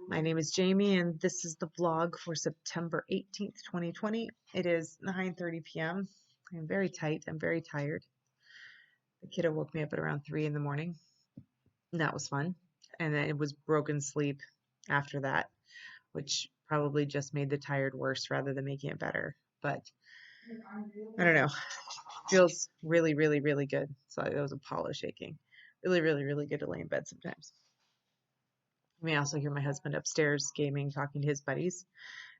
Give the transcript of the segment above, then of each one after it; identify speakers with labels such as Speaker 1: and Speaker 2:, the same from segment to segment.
Speaker 1: My name is Jamie, and this is the vlog for September 18th, 2020. It is 9:30 p.m. I'm very tight. I'm very tired. The kiddo woke me up at around 3 in the morning, and that was fun. And then it was broken sleep after that, which probably just made the tired worse rather than making it better. But I don't know. Feels really, really, really good. So it was a polish shaking. Really, really, really good to lay in bed sometimes. You may also hear my husband upstairs gaming, talking to his buddies,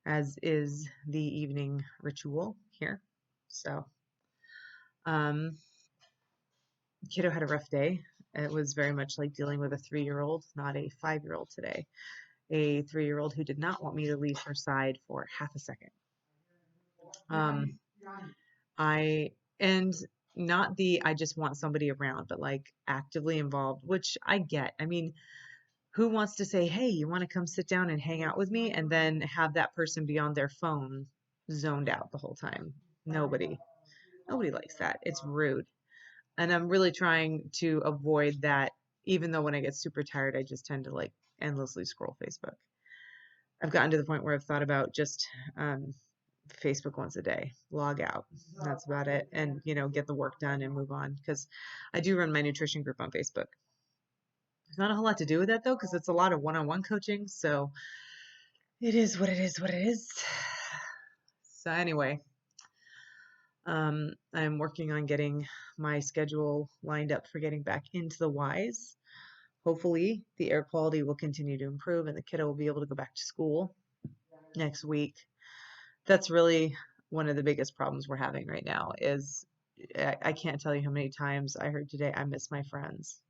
Speaker 1: as is the evening ritual here. So, um, kiddo had a rough day. It was very much like dealing with a 3-year-old, not a 5-year-old today. A 3-year-old who did not want me to leave her side for half a second. Um, I, and not the I just want somebody around, but like actively involved, which I get. I mean, who wants to say, hey, you want to come sit down and hang out with me, and then have that person be on their phone zoned out the whole time? Nobody. Nobody likes that. It's rude. And I'm really trying to avoid that, even though when I get super tired, I just tend to like endlessly scroll Facebook. I've gotten to the point where I've thought about just Facebook once a day, log out. That's about it. And, get the work done and move on. Because I do run my nutrition group on Facebook. There's not a whole lot to do with that though, because it's a lot of one-on-one coaching. So it is what it is, what it is. So anyway, I'm working on getting my schedule lined up for getting back into the Ys. Hopefully, the air quality will continue to improve and the kiddo will be able to go back to school next week. That's really one of the biggest problems we're having right now is I can't tell you how many times I heard today, I miss my friends.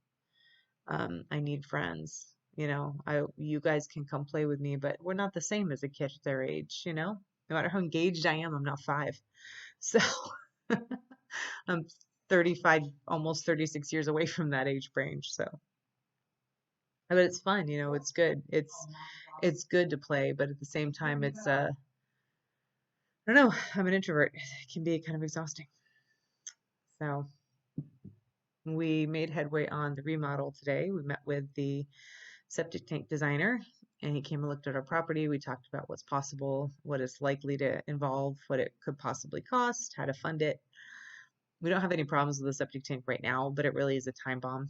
Speaker 1: I need friends. You guys can come play with me, but we're not the same as a kid their age, No matter how engaged I am, I'm not 5. So I'm 35, almost 36 years away from that age range. So, but it's fun, it's good. It's good to play, but at the same time, I don't know, I'm an introvert. It can be kind of exhausting. So we made headway on the remodel today. We met with the septic tank designer and he came and looked at our property. We talked about what's possible, what it's likely to involve, what it could possibly cost, how to fund it. We don't have any problems with the septic tank right now, but it really is a time bomb.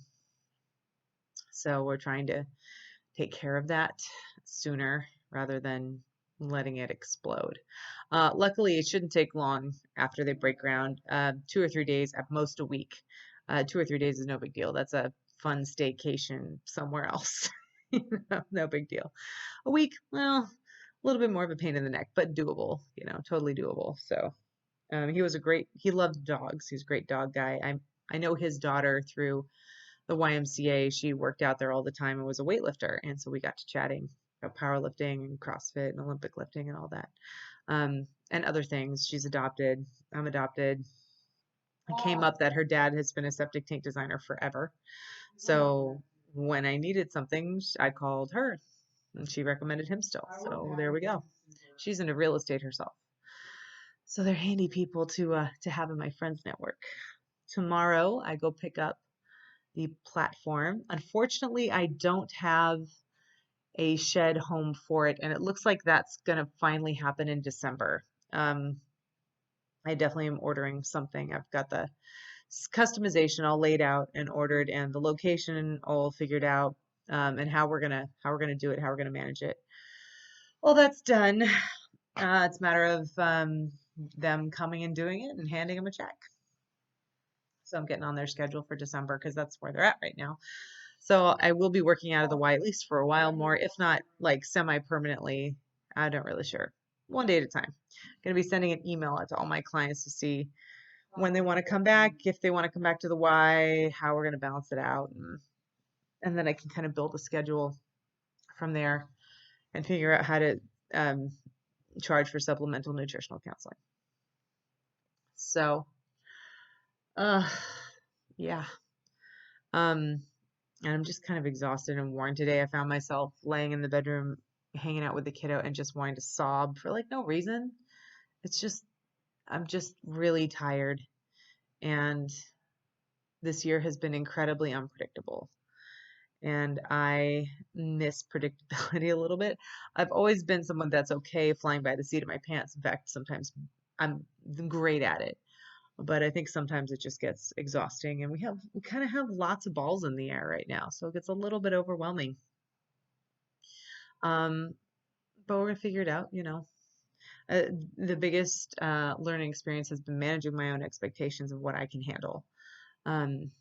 Speaker 1: So we're trying to take care of that sooner rather than letting it explode. Luckily, it shouldn't take long after they break ground, 2 or 3 days, at most a week. 2 or 3 days is no big deal. That's a fun staycation somewhere else. No big deal. A week, well, a little bit more of a pain in the neck, but doable, totally doable. So he loved dogs. He's a great dog guy. I know his daughter through the YMCA. She worked out there all the time and was a weightlifter. And so we got to chatting about powerlifting and CrossFit and Olympic lifting and all that. And other things. She's adopted. I'm adopted. It came up that her dad has been a septic tank designer forever. So when I needed something, I called her and she recommended him still. So there we go. She's into real estate herself. So they're handy people to have in my friends network. Tomorrow I go pick up the platform. Unfortunately, I don't have a shed home for it, and it looks like that's going to finally happen in December. I definitely am ordering something. I've got the customization all laid out and ordered, and the location all figured out, and how we're gonna do it, how we're gonna manage it. Well, that's done. It's a matter of them coming and doing it and handing them a check. So I'm getting on their schedule for December because that's where they're at right now. So I will be working out of the Y at least for a while more, if not like semi-permanently. I don't really sure. One day at a time. I'm going to be sending an email out to all my clients to see when they want to come back, if they want to come back to the Y, how we're going to balance it out. And then I can kind of build a schedule from there and figure out how to um, charge for supplemental nutritional counseling. So, uh, yeah. Um, and I'm just kind of exhausted and worn today. I found myself laying in the bedroom, hanging out with the kiddo, and just wanting to sob for like no reason. It's just, I'm just really tired. And this year has been incredibly unpredictable. and I miss predictability a little bit. I've always been someone that's okay flying by the seat of my pants. In fact, sometimes I'm great at it, but I think sometimes it just gets exhausting, and we kind of have lots of balls in the air right now, so it gets a little bit overwhelming. Um, but we're gonna figure it out, you know. Uh, the biggest learning experience has been managing my own expectations of what I can handle. Um,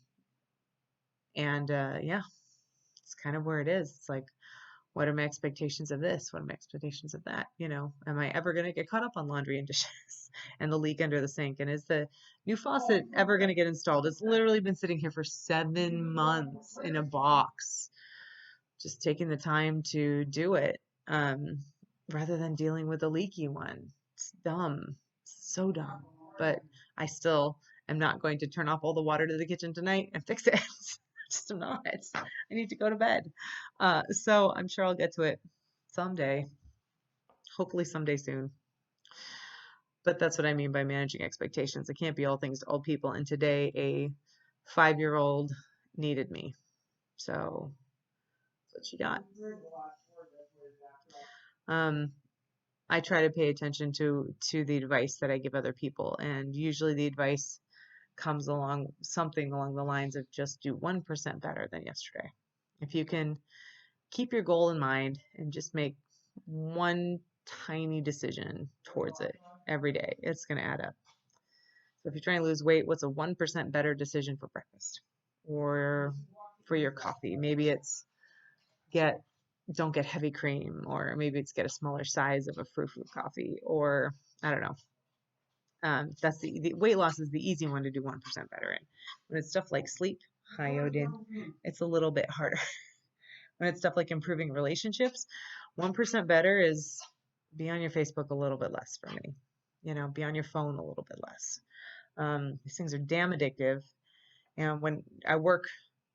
Speaker 1: and yeah, it's kind of where it is. It's like, what are my expectations of this? What are my expectations of that? You know, am I ever going to get caught up on laundry and dishes and the leak under the sink? And is the new faucet ever going to get installed? It's literally been sitting here for 7 months in a box, just taking the time to do it, um, rather than dealing with a leaky one. It's dumb, so dumb. But I still am not going to turn off all the water to the kitchen tonight and fix it. Just am not. I need to go to bed. So I'm sure I'll get to it someday, hopefully someday soon. But that's what I mean by managing expectations. It can't be all things to all people. And today, a 5-year-old needed me. So that's what she got. Um, I try to pay attention to the advice that I give other people, and usually the advice comes along something along the lines of just do 1% better than yesterday. If you can keep your goal in mind and just make one tiny decision towards it every day, it's going to add up. So if you're trying to lose weight, what's a 1% better decision for breakfast or for your coffee? Maybe it's get don't get heavy cream, or maybe it's get a smaller size of a frou-frou coffee, or I don't know. That's the weight loss is the easy one to do 1% better in. When it's stuff like sleep, hi Odin, it's a little bit harder. When it's stuff like improving relationships, 1% better is be on your Facebook a little bit less for me. You know, be on your phone a little bit less. These things are damn addictive. And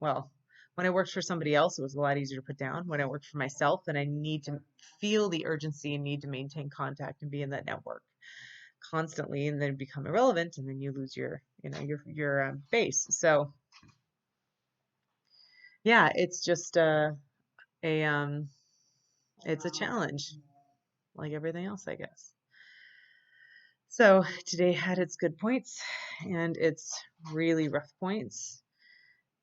Speaker 1: well, when I worked for somebody else, it was a lot easier to put down. When I worked for myself, then I need to feel the urgency and need to maintain contact and be in that network constantly, and then become irrelevant, and then you lose your base. So yeah, it's just a it's a challenge, like everything else, I guess. So today had its good points and its really rough points.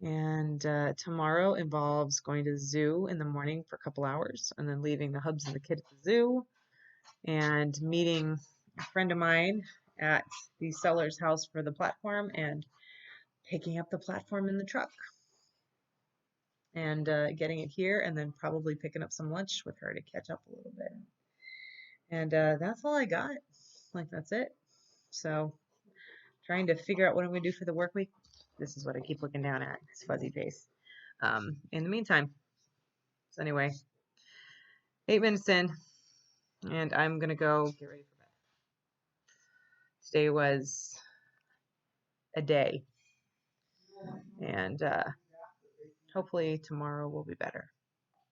Speaker 1: And tomorrow involves going to the zoo in the morning for a couple hours, and then leaving the hubs and the kid at the zoo, and meeting a friend of mine at the seller's house for the platform, and picking up the platform in the truck, and getting it here, and then probably picking up some lunch with her to catch up a little bit. And that's all I got. Like, that's it. So trying to figure out what I'm going to do for the work week. This is what I keep looking down at, this fuzzy face. In the meantime, so anyway, 8 minutes in, and I'm going to go get ready for bed. Today was a day, and hopefully tomorrow will be better.